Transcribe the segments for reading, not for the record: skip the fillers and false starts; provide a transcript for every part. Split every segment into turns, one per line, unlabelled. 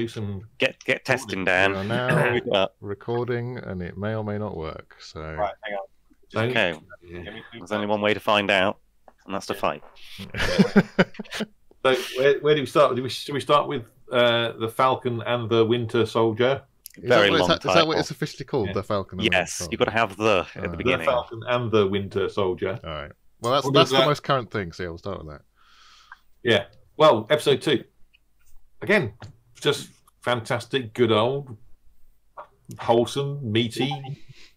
do some
Get testing,
We
Dan.
are now recording, and it may or may not work. So
Right, hang on.
Okay.
Yeah.
Give me 2
There's only one way to find out, and that's to fight.
So where do we start? Should we start with the Falcon and the Winter Soldier?
Very long
is that
title.
what it's officially called?
Yeah.
The Falcon. And
Yes,
the
you've got to have the at the
The
beginning.
The Falcon and the Winter Soldier.
All right. Well, that's
What
that's
does
the
that-
most current thing. So yeah, we'll start with that.
Yeah. Well, episode 2. Again, just fantastic, good old, wholesome, meaty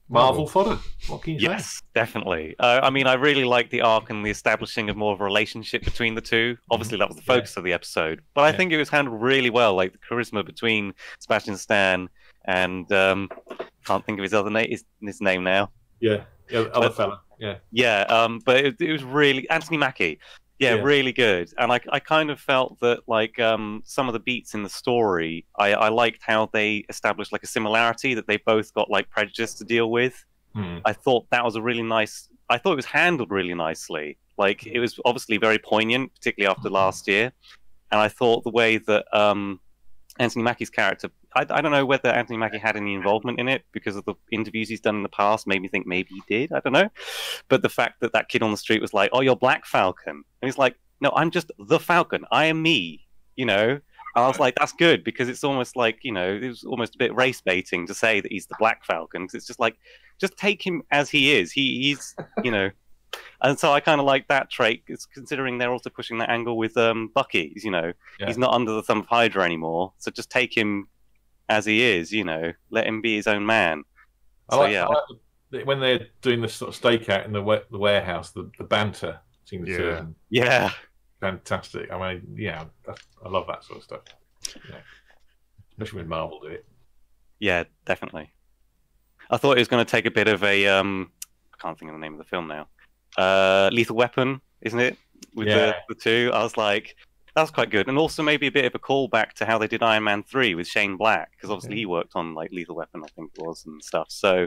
Marvel fodder. What can you say?
Yes, definitely. I mean, I really like the arc and the establishing of more of a relationship between the two. Obviously, that was the focus of the episode, but I think it was handled really well. Like the charisma between Sebastian Stan and can't think of his other his name now.
Yeah. Other fella. Yeah.
Yeah, but it was really Anthony Mackie. Yeah,
Yeah.
really good. And I kind of felt that like some of the beats in the story, I liked how they established like a similarity that they both got like prejudice to deal with. I thought that was a really nice. I thought it was handled really nicely. Like it was obviously very poignant, particularly after last year. And I thought the way that Anthony Mackie's character, I don't know whether Anthony Mackie had any involvement in it because of the interviews he's done in the past. Made me think maybe he did. I don't know. But the fact that that kid on the street was like, "Oh, you're Black Falcon," and he's like, "No, I'm just the Falcon. I am me." You know. And I was like, "That's good," because it's almost like it was almost a bit race baiting to say that he's the Black Falcon. Because it's just like, just take him as he is. He's And so I kind of like that trait, considering they're also pushing that angle with Bucky. He's not under the thumb of Hydra anymore. So just take him as he is, let him be his own man.
I like when they're doing this sort of stakeout in the warehouse, the banter seems to fantastic. I mean, I love that sort of stuff. Yeah. Especially when Marvel do it.
Yeah, definitely. I thought it was going to take a bit of a I can't think of the name of the film now. Lethal Weapon, isn't it? With the two, I was like, that's quite good, and also maybe a bit of a callback to how they did Iron Man 3 with Shane Black, because obviously he worked on like Lethal Weapon, I think it was, and stuff. So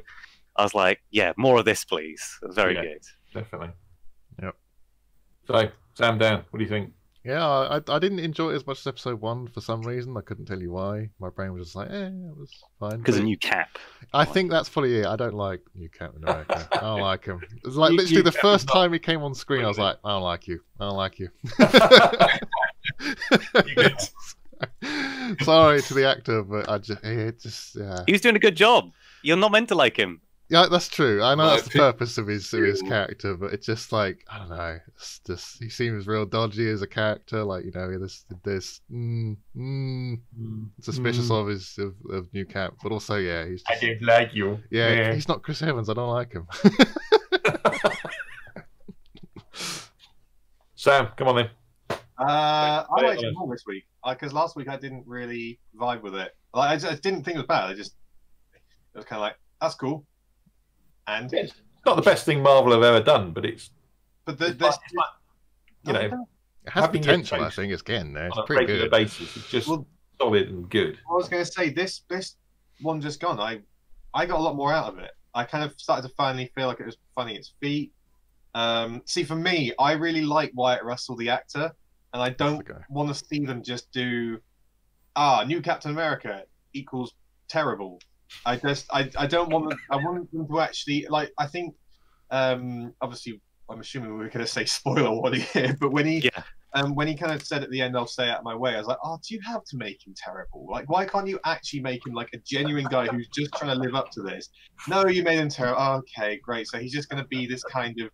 I was like, yeah, more of this, please. It was very good.
Definitely.
Yep.
So, Sam, Dan, what do you think?
Yeah, I didn't enjoy it as much as episode 1 for some reason. I couldn't tell you why. My brain was just like, it was fine.
Because a new Cap.
I think that's probably it. I don't like new Captain America. I don't like him. It's like literally the first time he came on screen, I was like, I don't like you. I don't like you. Sorry to the actor, but
He was doing a good job. You're not meant to like him.
Yeah, that's true. I know that's the purpose of his character, but it's just like, I don't know. It's just he seems real dodgy as a character. Like, there's suspicious of his of new Cap, but also he's just,
I didn't like you.
Yeah, he's not Chris Evans. I don't like him.
Sam, come on then.
I liked it more this week because last week I didn't really vibe with it. Like, I just didn't think it was bad. It was kind of like, that's cool. And
it's not the best thing Marvel have ever done, but it
has potential. I think it's getting there. It's
on a
pretty
regular
good.
basis. It's just solid and good.
I was going to say this one just gone. I got a lot more out of it. I kind of started to finally feel like it was finding its feet. See, for me, I really like Wyatt Russell, the actor, and I don't want to see them just do new Captain America equals terrible. I don't want them. I want them to actually I think. Obviously, I'm assuming we were going to say spoiler warning here, but when he kind of said at the end, "I'll stay out of my way," I was like, "Oh, do you have to make him terrible? Like, why can't you actually make him like a genuine guy who's just trying to live up to this?" No, you made him terrible. Oh, okay, great. So he's just going to be this kind of.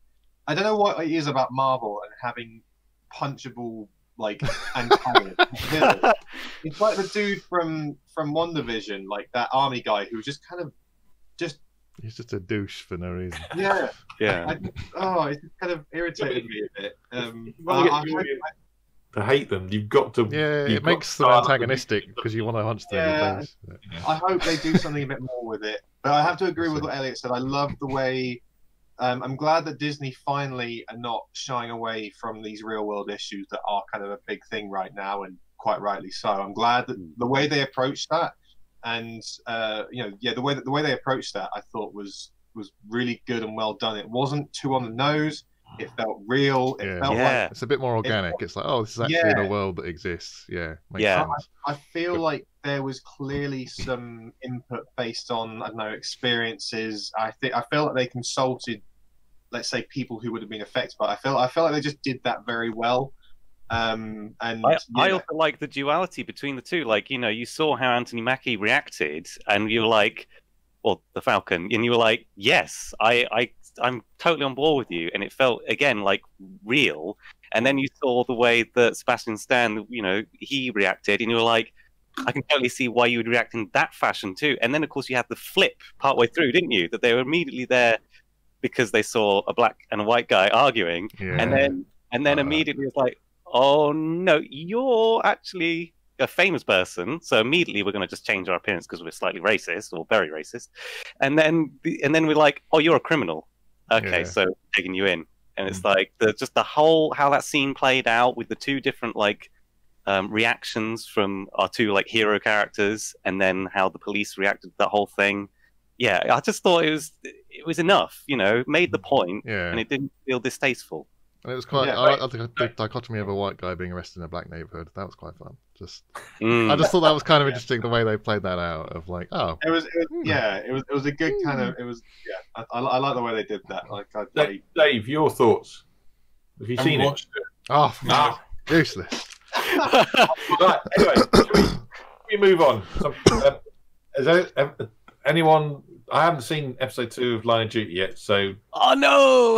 I don't know what it is about Marvel and having punchable antagonist. It's like the dude from WandaVision, like that army guy who was just kind of
He's just a douche for no reason.
Yeah.
It just kind of irritated me a bit.
To hate them, you've got to.
Yeah, it makes them antagonistic because you want to punch them in the face.
I hope they do something a bit more with it. But I have to agree with what Elliott said. I love the way. I'm glad that Disney finally are not shying away from these real world issues that are kind of a big thing right now, and quite rightly so. I'm glad that the way they approached that, and the way they approached that, I thought was really good and well done. It wasn't too on the nose. It felt real. It felt
it's a bit more organic. It's like, this is actually in a world that exists. Yeah, makes sense.
I feel like there was clearly some input based on, I don't know, experiences. I feel like they consulted, let's say, people who would have been affected, but I feel like they just did that very well. And
I also like the duality between the two. Like, you know, you saw how Anthony Mackie reacted, and you were like, or the Falcon, and you were like, yes, I'm totally on board with you, and it felt again like real. And then you saw the way that Sebastian Stan, you know, he reacted, and you were like, I can totally see why you would react in that fashion too. And then, of course, you had the flip partway through, didn't you? That they were immediately there because they saw a black and a white guy arguing, and then immediately it's like, oh no, you're actually a famous person, so immediately we're going to just change our appearance because we're slightly racist or very racist, and then we're like, oh, you're a criminal. Okay, so taking you in. And it's like just the whole how that scene played out with the two different like reactions from our two like hero characters, and then how the police reacted to that whole thing. Yeah, I just thought it was enough. You know, made the point, and it didn't feel distasteful.
And it was quite. I think the dichotomy of a white guy being arrested in a black neighborhood, that was quite fun. I just thought that was kind of interesting the way they played that out. Of like, oh,
it was a good kind of. It was I like the way they did that. Like,
Dave, your thoughts? Have you seen it?
Oh, useless.
Right, anyway, should we move on? Is anyone? I haven't seen episode 2 of Line of Duty yet, so
oh no!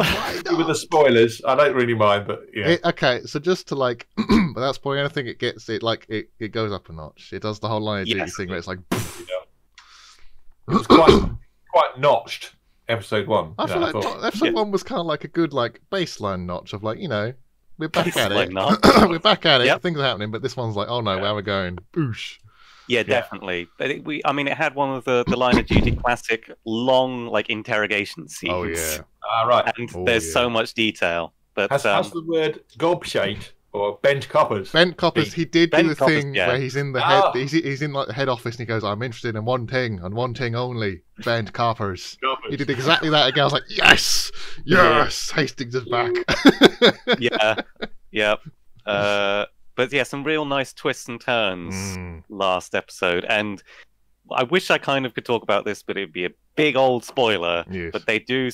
With the spoilers, I don't really mind, but yeah.
Okay, so just to like, without spoiling anything, it goes up a notch. It does the whole Line of Duty thing where it's like,
it was quite notched. Episode 1.
I feel like episode 1 was kind of like a good like baseline notch of like, you know, we're back at it. We're back at it. Yep. Things are happening, but this one's like, oh no, where are we going? Boosh.
Yeah, definitely. But it had one of the Line of Duty classic long like interrogation scenes.
Oh yeah.
Right.
And there's so much detail. But
has the word gobshite or bent coppers?
Bent coppers. He did do the thing where he's in the head. He's in like the head office, and he goes, "I'm interested in one thing and one thing only: bent coppers." He did exactly that again. I was like, "Yes, yes!" Hastings is back.
Yeah. But yeah, some real nice twists and turns last episode, and I wish I kind of could talk about this, but it'd be a big old spoiler.
Yes.
But they do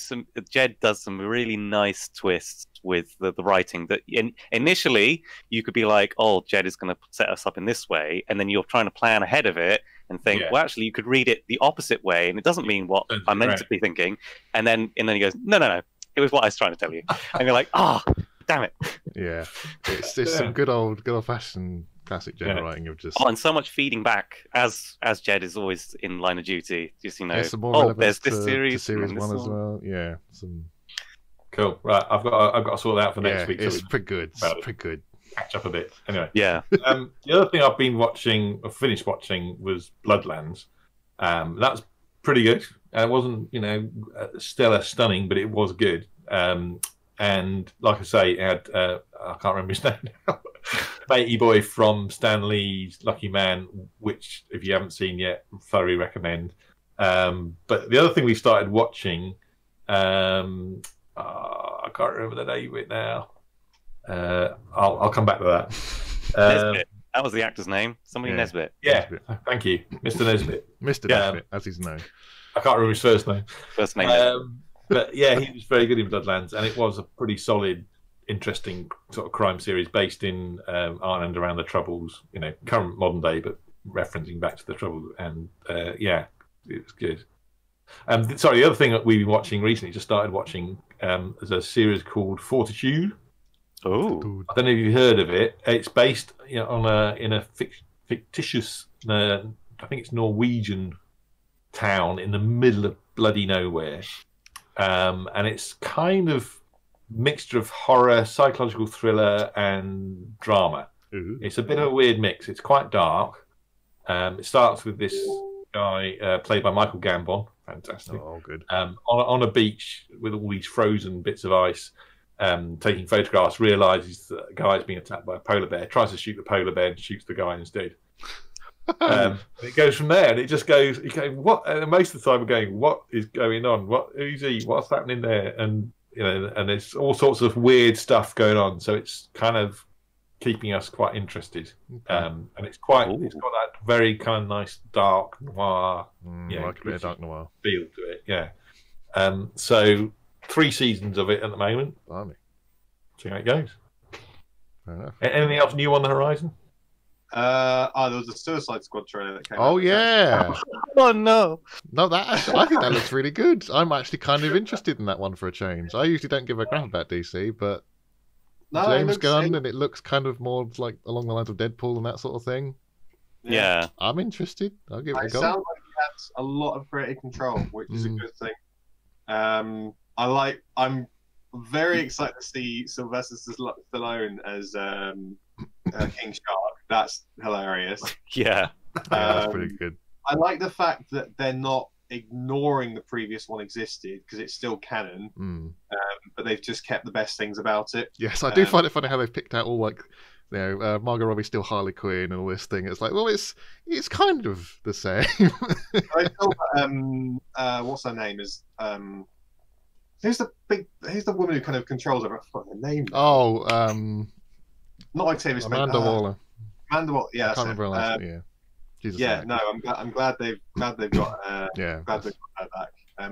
Jed does some really nice twists with the writing that initially you could be like, oh, Jed is going to set us up in this way, and then you're trying to plan ahead of it and think, well, actually, you could read it the opposite way, and it doesn't mean what I'm meant to be thinking. And then he goes, no, it was what I was trying to tell you, and you're like, damn it.
Yeah, it's some good old fashioned classic Jed writing of just
and so much feeding back as Jed is always in Line of Duty. Just there's this series,
series 1 as well. Yeah,
cool. Right, I've got to sort that out for next week.
It's pretty good. Pretty good.
Catch up a bit. Anyway,
yeah.
The other thing I've been watching, or finished watching, was Bloodlands. That's pretty good. It wasn't, stellar, stunning, but it was good. And like I say, it had I can't remember his name now. Matey boy from Stan Lee's Lucky Man, which if you haven't seen yet, thoroughly recommend. But the other thing we started watching, I can't remember the name of it now. I'll come back to that.
Nesbitt. That was the actor's name. Somebody Nesbitt.
Yeah, thank you, Mr. Nesbitt.
Mr. Nesbitt, as he's known.
I can't remember his first name.
First name.
But yeah, he was very good in Bloodlands, and it was a pretty solid, interesting sort of crime series based in Ireland around the Troubles. Current modern day, but referencing back to the Troubles. And it was good. Sorry, the other thing that we've been watching recently, just started watching, is a series called Fortitude.
Oh,
I don't know if you've heard of it. It's based on in a fictitious, I think it's Norwegian town in the middle of bloody nowhere. And it's kind of mixture of horror, psychological thriller, and drama. It's a bit of a weird mix. It's quite dark. It starts with this guy played by Michael Gambon. Fantastic.
Oh, good.
On a beach with all these frozen bits of ice, taking photographs, realizes that a guy's being attacked by a polar bear, tries to shoot the polar bear and shoots the guy instead. It goes from there, and it just goes. You go, what? And most of the time, we're going, what is going on? Who's he? What's happening there? And and there's all sorts of weird stuff going on. So it's kind of keeping us quite interested. And it's quite, it's got that very kind of nice dark noir,
like a bit of dark noir
feel to it. Yeah. So 3 seasons of it at the moment.
Blimey.
See how it goes.
Fair enough.
Anything else new on the horizon?
There was a Suicide Squad trailer that came out.
Oh yeah.
Oh no.
No, I think that looks really good. I'm actually kind of interested in that one for a change. I usually don't give a crap about DC, but James Gunn, and it looks kind of more like along the lines of Deadpool and that sort of thing.
Yeah.
I'm interested. I'll give it a go.
It sounds like he has a lot of creative control, which is a good thing. I'm very excited to see Sylvester Stallone as King Shark. That's hilarious.
Yeah.
That's pretty good.
I like the fact that they're not ignoring the previous one existed because it's still canon, but they've just kept the best things about it.
Yes, I do find it funny how they've picked out all like, you know, Margot Robbie's still Harley Quinn and all this thing. It's like, well, it's kind of the same.
I thought, what's her name is who's the woman who kind of controls her? I forgot her name.
Oh,
not Octavia Spencer.
Amanda Waller.
Amanda Waller. Yeah,
I can't remember her last name. Yeah. Jesus,
yeah, no, I'm glad they've got glad they've got her back.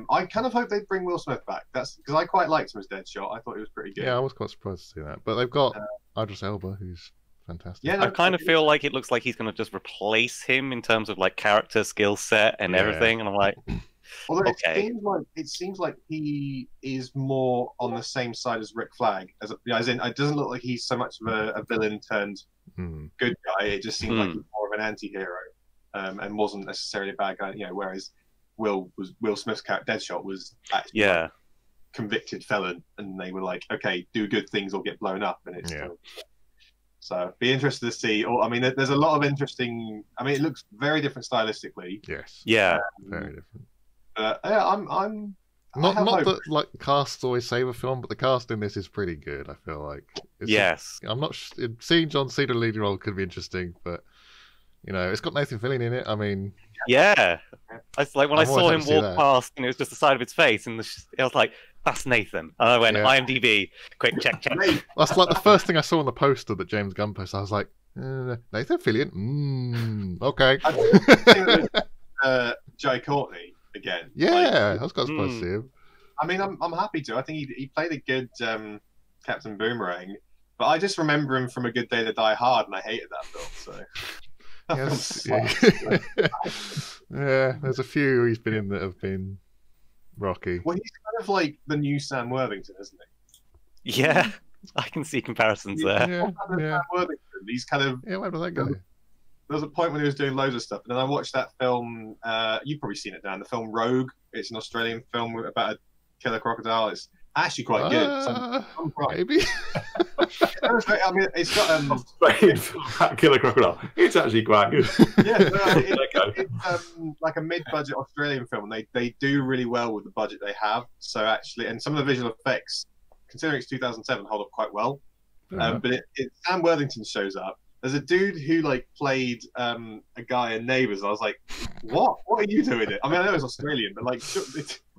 I kind of hope they bring Will Smith back. That's because I quite liked him as Deadshot. I thought he was pretty good.
Yeah, I was quite surprised to see that. But they've got Idris Elba, who's fantastic.
Yeah, I kind of feel like it looks like he's going to just replace him in terms of like character, skill set, and everything. And I'm like,
although
okay.
it seems like he is more on the same side as Rick Flag, as in it doesn't look like he's so much of a villain turned good guy. It just seems like he's more of an anti-hero. And wasn't necessarily a bad guy, you know. Whereas Will Smith's character Deadshot was actually like convicted felon, and they were like, okay, do good things or get blown up, and it's so be interested to see. I mean, there's a lot of interesting. I mean, it looks very different stylistically.
Yes.
Yeah.
Very different.
Yeah, I'm
not that like casts always save a film, but the cast in this is pretty good. I feel like. I'm not seeing John Cena lead role could be interesting, but. You know, it's got Nathan Fillion in it. I mean,
yeah. I like when I saw him walk past, and it was just the side of his face, and I was like, "That's Nathan." And I went, IMDb, quick check.
That's like the first thing I saw on the poster that James Gunn posted. I was like, Nathan Fillion. Okay.
Jai Courtney again.
Yeah, I was quite surprised to see him.
I mean, I'm happy to. I think he played a good Captain Boomerang, but I just remember him from A Good Day to Die Hard, and I hated that film. So.
Yes, yeah, there's a few he's been in that have been rocky.
Well, he's kind of like the new Sam Worthington, isn't he?
Yeah, I can see comparisons there.
Sam Worthington. He's kind of
where did that go?
There was a point when he was doing loads of stuff, and then I watched that film. You've probably seen it, Dan. The film Rogue. It's an Australian film about a killer crocodile. It's actually quite good. So
maybe.
I mean, it's got
killer crocodile. It's actually quite good.
Yeah, it's like a mid-budget Australian film. They do really well with the budget they have. So actually, and some of the visual effects, considering it's 2007, hold up quite well. But Sam Worthington shows up. There's a dude who like played a guy in Neighbours. I was like, what? What are you doing it? I mean, I know it's Australian, but like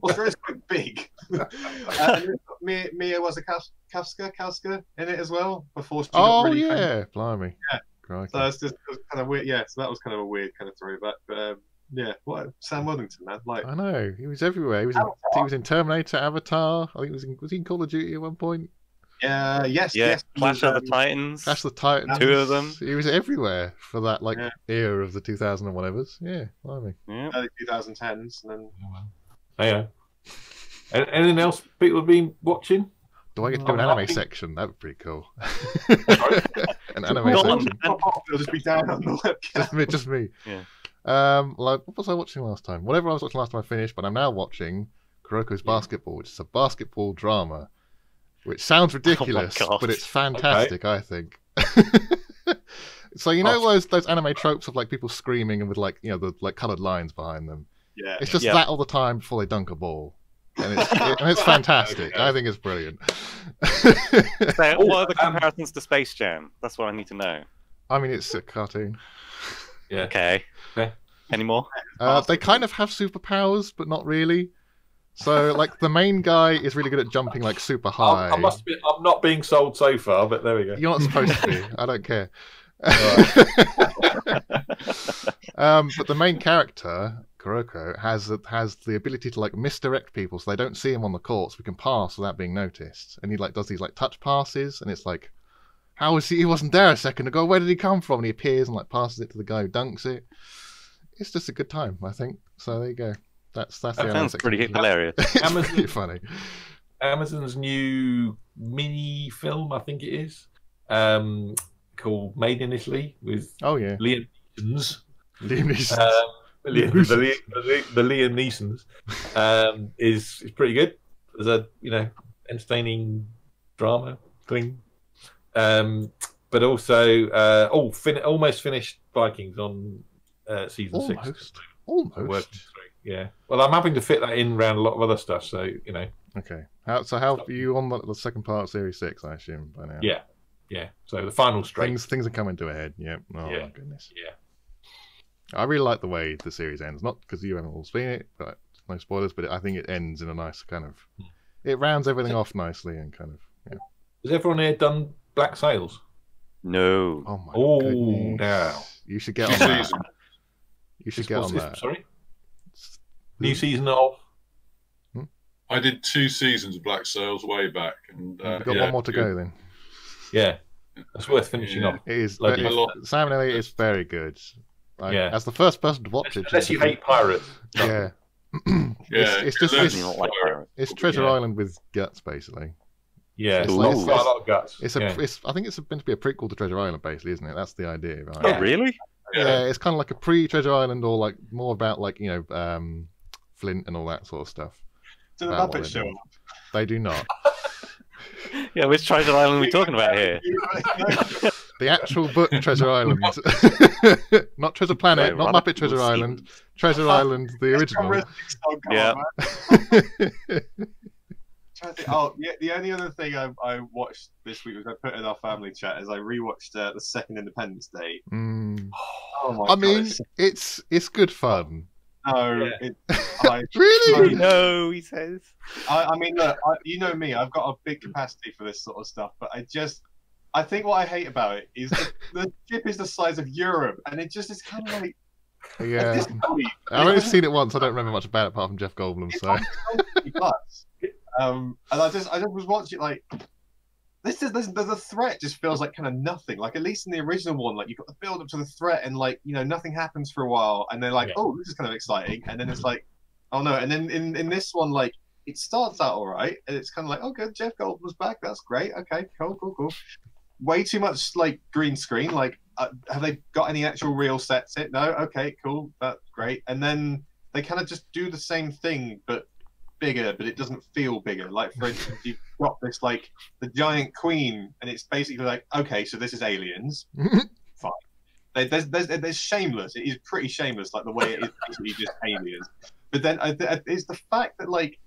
Australia's quite big. And Mia Wasikowska in it as well. Before she got really famous.
Blimey.
Yeah.
Crikey.
So it was kind of weird. Yeah, so that was kind of a weird kind of throwback. But yeah, what Sam Worthington, man. Like
I know he was everywhere. He was in Terminator, Avatar. I think was he in Call of Duty at one point?
Yes.
Clash of the Titans.
Clash of the Titans.
2 of them.
He was everywhere for that era of the 2000 and whatevers. Yeah, blimey.
Early 2010s, and then.
Yeah. Anything else people have been watching?
Do I get to do an anime section? That would be pretty cool. An anime section.
It'll just be down on the webcam.
Just me.
Yeah.
Like, what was I watching last time? Whatever I was watching last time I finished, but I'm now watching Kuroko's Basketball, which is a basketball drama. Which sounds ridiculous, but it's fantastic, I think. So you know those anime tropes of like people screaming and with like the like coloured lines behind them.
Yeah,
it's just that all the time before they dunk a ball, and it's fantastic. I think it's brilliant.
So, what are the comparisons to Space Jam? That's what I need to know.
I mean, it's a cartoon.
Yeah.
Okay. Any more?
They kind of have superpowers, but not really. So, like, the main guy is really good at jumping, like, super high.
I'm not being sold so far, but there we go.
You're not supposed to be. I don't care. But the main character, Kuroko, has the ability to, like, misdirect people so they don't see him on the court, so we can pass without being noticed. And he, like, does these, like, touch passes, and it's like, how was he wasn't there a second ago? Where did he come from? And he appears and, like, passes it to the guy who dunks it. It's just a good time, I think. So there you go. That
sounds pretty hilarious.
It's pretty funny.
Amazon's new mini film, I think it is, called Made in Italy with Liam Neeson's.
Liam Neeson.
The Liam Neeson's is pretty good. There's a entertaining drama thing, but also almost finished Vikings on season 6.
Almost.
Yeah. Well, I'm having to fit that in around a lot of other stuff, so
Okay. How are you on the second part of Series 6? I assume by now.
Yeah. So the final string.
Things are coming to a head. Yeah. Oh my goodness.
Yeah.
I really like the way the series ends. Not because you haven't all seen it, but no spoilers. But I think it ends in a nice kind of. It rounds everything off nicely and kind of. Yeah.
Has everyone here done Black Sails?
No.
Oh my goodness.
No.
You should get on that. You should get on that.
Sorry. New season of.
I did 2 seasons of Black Sails way back, and
you've got one more to go then.
Yeah, that's worth finishing off.
It is. Sam and Elliott is very good. As the first person to watch it.
Unless you hate pirates.
Yeah. It's just it's Treasure Island with guts, basically.
Yeah, it's quite a lot of guts.
I think it's meant to be a prequel to Treasure Island, basically, isn't it? That's the idea. Right?
Oh, really?
Yeah, it's kind of like a pre-Treasure Island, or like more about like Flint and all that sort of stuff.
Do the Muppets show up?
They do not.
Yeah, which Treasure Island are we talking about here?
The actual book Treasure Island. Not Treasure Planet, not Muppet Treasure Island. Treasure Island, the original.
Yeah.
The only other thing I watched this week was I put in our family chat as I rewatched the second Independence Day. Oh my God,
mean, it's good fun.
No,
really?
No, he says.
I mean, look, you know me. I've got a big capacity for this sort of stuff, but I think what I hate about it is the ship is the size of Europe, and it just is kind of like.
Yeah, I've only seen it once. I don't remember much about it apart from Jeff Goldblum. So. And I just was watching it like. The threat just feels like kind of nothing. Like, at least in the original one, like, you've got the build up to the threat, and like, nothing happens for a while, and they're like, oh, this is kind of exciting, and then it's like, oh no, and then in this one, like, it starts out all right, and it's kind of like, oh good, Jeff Goldblum's back, that's great, okay, cool. Way too much like green screen. Like, have they got any actual real sets? No, okay, cool, that's great, and then they kind of just do the same thing, but bigger, but it doesn't feel bigger. Like, for instance, you've got this like the giant queen, and it's basically like, okay, so this is aliens. Fine. There's shameless. It is pretty shameless, like the way it is basically just aliens. But then it's the fact that like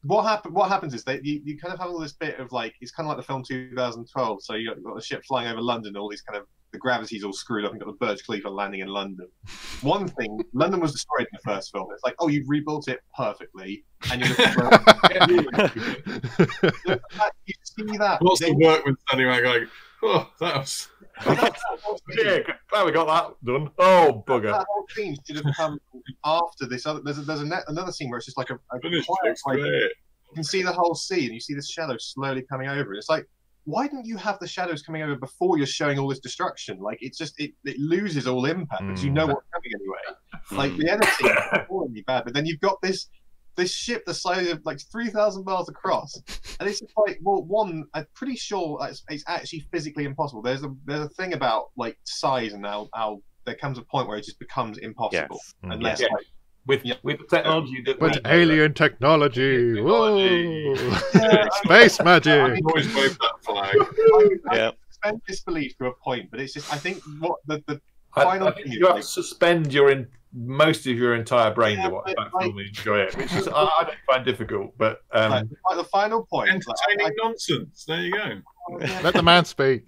what happens is that you kind of have all this bit of like, it's kind of like the film 2012. So you've got the ship flying over London, all these kind of, the gravity's all screwed up, and you've got the Burj Khalifa landing in London. One thing, London was destroyed in the first film. It's like, oh, you've rebuilt it perfectly, and you're you see that.
What's the workman standing around going, oh, that was.
Yeah, glad we got that done. Oh, bugger.
That whole scene should have come after this. There's another scene where it's just like a quiet, like, you can see the whole sea, and you see the shadow slowly coming over. It's like, why didn't you have the shadows coming over before you're showing all this destruction? Like, it's just it loses all impact because you know what's coming anyway. Like, the editing is really bad, but then you've got this ship the size of like 3,000 miles across, and it's just like, well, one, I'm pretty sure it's actually physically impossible. There's a thing about like size and how there comes a point where it just becomes impossible unless like,
with technology that
alien technology. Whoa. Space magic.
I always wave that flag.
I suspend disbelief to a point, but it's just, I think what the final thing
you have to suspend most of your entire brain to watch that film and enjoy it, which is I don't find difficult, but
like the final point,
entertaining nonsense. There you go.
Let the man speak.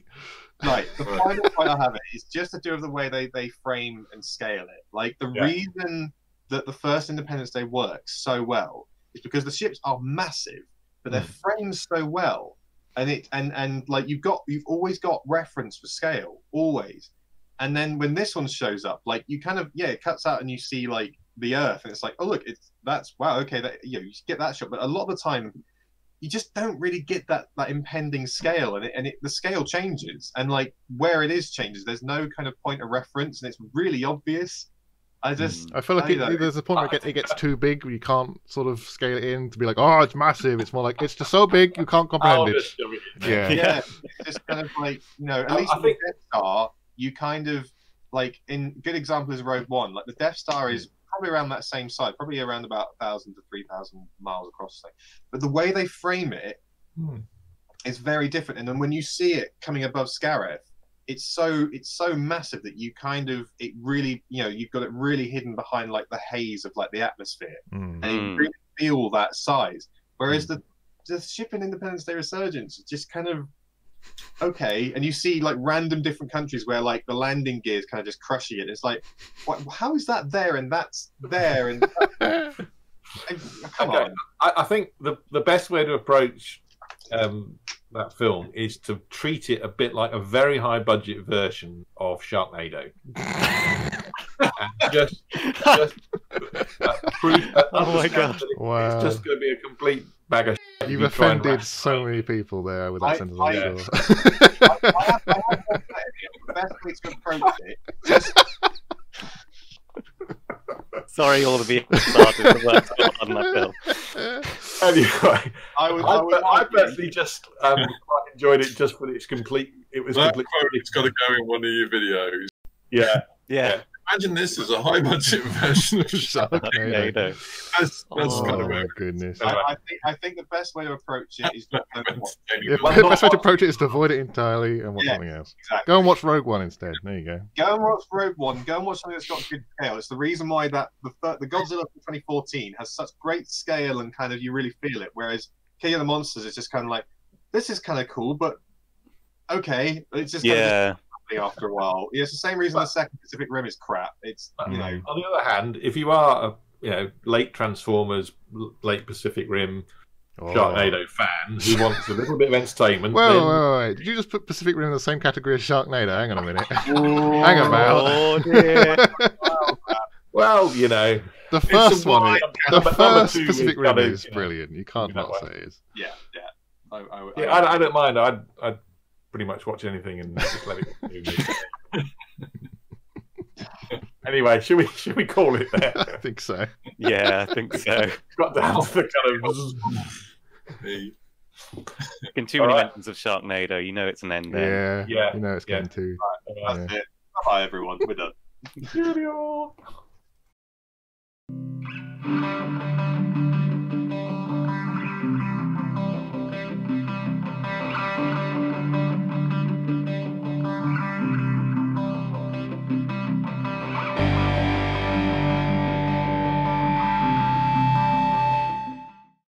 Right, the final point I have is just to do with the way they frame and scale it. Like, the reason that the first Independence Day works so well is because the ships are massive, but they're framed so well, and like you've always got reference for scale, always. And then when this one shows up, like you kind of it cuts out and you see like the Earth, and it's like, oh look, that's wow, okay, that you get that shot, but a lot of the time you just don't really get that impending scale, and the scale changes, and like where it is changes. There's no kind of point of reference, and it's really obvious. I
feel like there's a point where it gets too big, where you can't sort of scale it in to be like, oh, it's massive. It's more like it's just so big you can't comprehend it.
Yeah, it's just kind of like at least with the Death Star, you kind of like in good example is Rogue One. Like the Death Star is probably around that same size, probably around about 1,000 to 3,000 miles across the thing. But the way they frame it is very different. And then when you see it coming above Scarif, it's so massive that you kind of you've got it really hidden behind like the haze of like the atmosphere, and you really feel that size. Whereas the ship in Independence Day Resurgence is just kind of okay, and you see like random different countries where like the landing gear is kind of just crushing it. It's like, how is that there and that's there? And come on.
I think the best way to approach that film is to treat it a bit like a very high budget version of Sharknado. And just oh my god! Wow. It's just going to be a complete bag of shit.
You've offended so many people there with that sentence.
The best way to approach it.
Sorry, all the people started to work on that film.
Anyway, I personally just quite enjoyed it just for its complete. It was complete.
It's got to go in one of your videos.
Yeah.
Imagine this as a high budget version of Sharknado. That's kind of
my goodness.
I think the best way to approach it is
the best way to approach it is to avoid it entirely and watch something else. Exactly. Go and watch Rogue One instead. There you go.
Go and watch Rogue One. Go and watch something that's got good scale. It's the reason why that the Godzilla from 2014 has such great scale and kind of you really feel it. Whereas King of the Monsters is just kind of like, this is kind of cool, but okay, it's just kind of after a while. It's the same reason the second Pacific Rim is crap. It's On the
other hand, if you are a late Transformers, late Pacific Rim, Sharknado fan who wants a little bit of entertainment,
wait. Did you just put Pacific Rim in the same category as Sharknado? Hang on a minute. Hang about.
Oh dear.
Well,
the first one, the first Pacific Rim is brilliant. You can't not say it is.
Yeah.
I don't mind. I'd pretty much watch anything and just let it move me. Anyway, should we call it there?
I think so.
Yeah, I think so.
Got down to the kind of.
In too many mentions of Sharknado, you know it's an end there.
Yeah. You know it's going to.
That's it. Bye, everyone. We're done.